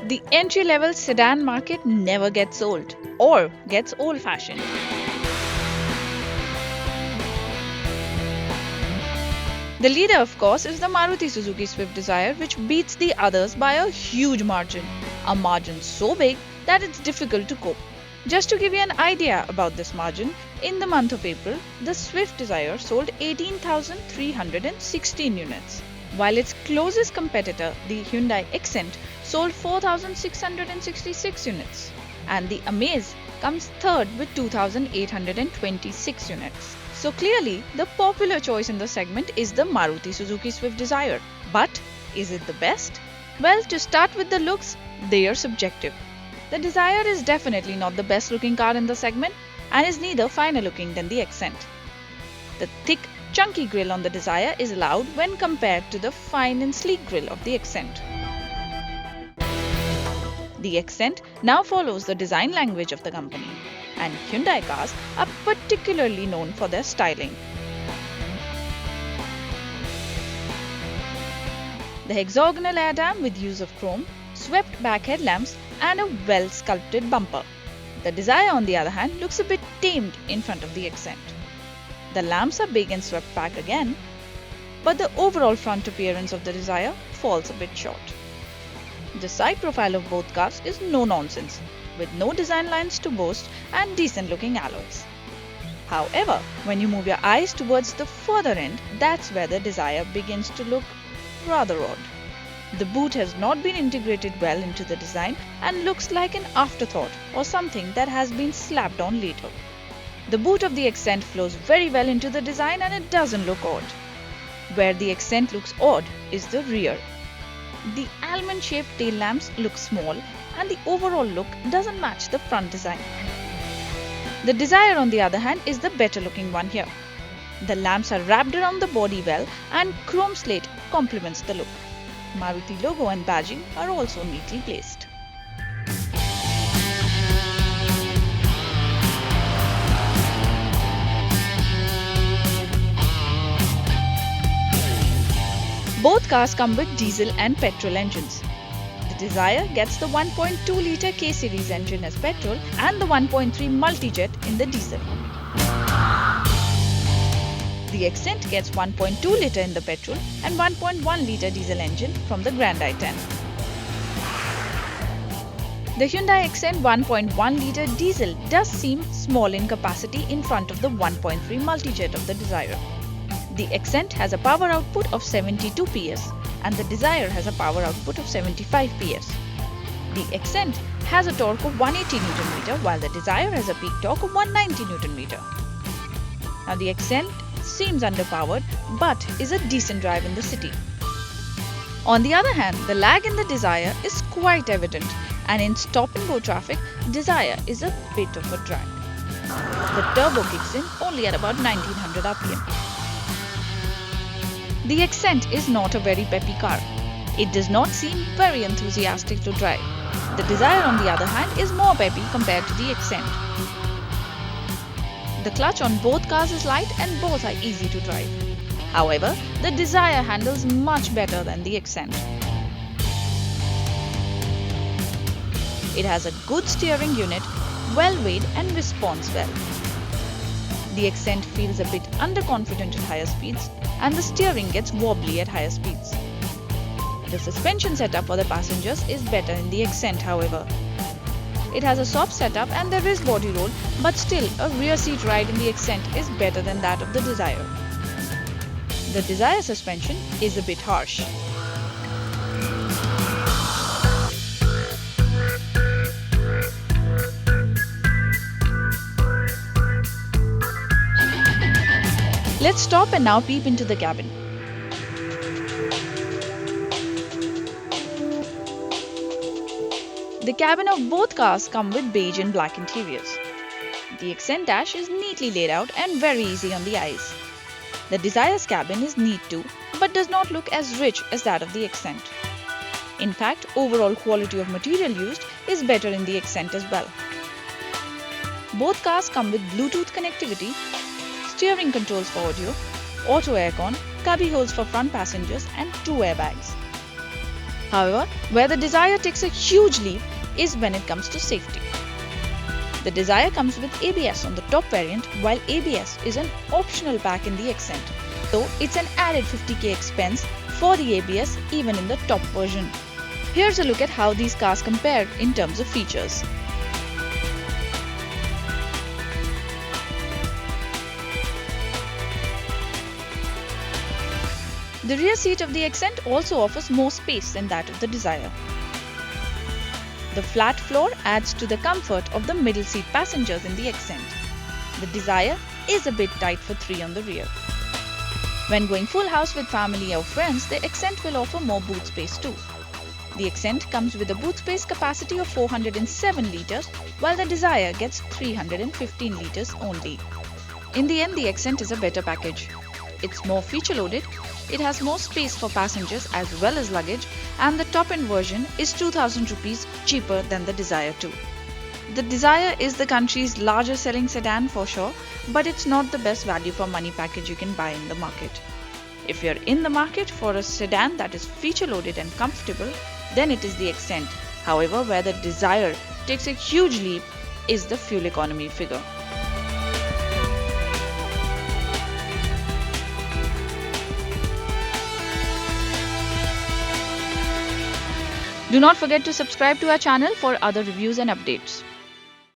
The entry-level sedan market never gets old or gets old-fashioned. The leader, of course, is the Maruti Suzuki Swift Dzire, which beats the others by a huge margin. A margin so big that it's difficult to cope. Just to give you an idea about this margin, in the month of April, the Swift Dzire sold 18,316 units, while its closest competitor, the Hyundai Xcent, sold 4,666 units, and the Amaze comes third with 2,826 units. So clearly, the popular choice in the segment is the Maruti Suzuki Swift Dzire. But is it the best? Well, to start with the looks, they are subjective. The Dzire is definitely not the best looking car in the segment and is neither finer looking than the Xcent. The thick, chunky grille on the Dzire is loud when compared to the fine and sleek grille of the Xcent. The Xcent now follows the design language of the company, and Hyundai cars are particularly known for their styling. The hexagonal air dam with use of chrome, swept back headlamps and a well-sculpted bumper. The Dzire, on the other hand, looks a bit tamed in front of the Xcent. The lamps are big and swept back again, but the overall front appearance of the Dzire falls a bit short. The side profile of both cars is no nonsense, with no design lines to boast and decent looking alloys. However, when you move your eyes towards the further end, that's where the Dzire begins to look rather odd. The boot has not been integrated well into the design and looks like an afterthought or something that has been slapped on later. The boot of the Xcent flows very well into the design and it doesn't look odd. Where the Xcent looks odd is the rear. The almond-shaped tail lamps look small and the overall look doesn't match the front design. The Dzire, on the other hand, is the better looking one here. The lamps are wrapped around the body well and chrome slate complements the look. Maruti logo and badging are also neatly placed. Both cars come with diesel and petrol engines. The Dzire gets the 1.2-litre K-Series engine as petrol and the 1.3 multi-jet in the diesel. The Xcent gets 1.2-litre in the petrol and 1.1-litre diesel engine from the Grand i10. The Hyundai Xcent 1.1-litre diesel does seem small in capacity in front of the 1.3 multi-jet of the Dzire. The Xcent has a power output of 72 PS and the Dzire has a power output of 75 PS. The Xcent has a torque of 180 Nm while the Dzire has a peak torque of 190 Nm. Now the Xcent seems underpowered but is a decent drive in the city. On the other hand, the lag in the Dzire is quite evident and in stop-and-go traffic, Dzire is a bit of a drag. The turbo kicks in only at about 1900 RPM. The Xcent is not a very peppy car. It does not seem very enthusiastic to drive. The Dzire, on the other hand, is more peppy compared to the Xcent. The clutch on both cars is light and both are easy to drive. However, the Dzire handles much better than the Xcent. It has a good steering unit, well weighed and responds well. The Xcent feels a bit underconfident at higher speeds and the steering gets wobbly at higher speeds. The suspension setup for the passengers is better in the Xcent, however. It has a soft setup and there is body roll, but still a rear seat ride in the Xcent is better than that of the Dzire. The Dzire suspension is a bit harsh. Let's stop and now peep into the cabin. The cabin of both cars come with beige and black interiors. The Xcent dash is neatly laid out and very easy on the eyes. The Dzire's cabin is neat too, but does not look as rich as that of the Xcent. In fact, overall quality of material used is better in the Xcent as well. Both cars come with Bluetooth connectivity, steering controls for audio, auto aircon, cubby holes for front passengers and 2 airbags. However, where the Dzire takes a huge leap is when it comes to safety. The Dzire comes with ABS on the top variant, while ABS is an optional pack in the Xcent, so it's an added 50k expense for the ABS even in the top version. Here's a look at how these cars compare in terms of features. The rear seat of the Xcent also offers more space than that of the Dzire. The flat floor adds to the comfort of the middle seat passengers in the Xcent. The Dzire is a bit tight for 3 on the rear. When going full house with family or friends, the Xcent will offer more boot space too. The Xcent comes with a boot space capacity of 407 litres, while the Dzire gets 315 litres only. In the end, the Xcent is a better package. It's more feature-loaded, it has more space for passengers as well as luggage, and the top-end version is 2000 rupees cheaper than the Dzire too. The Dzire is the country's largest selling sedan for sure, but it's not the best value for money package you can buy in the market. If you're in the market for a sedan that is feature-loaded and comfortable, then it is the Xcent. However, where the Dzire takes a huge leap is the fuel economy figure. Do not forget to subscribe to our channel for other reviews and updates.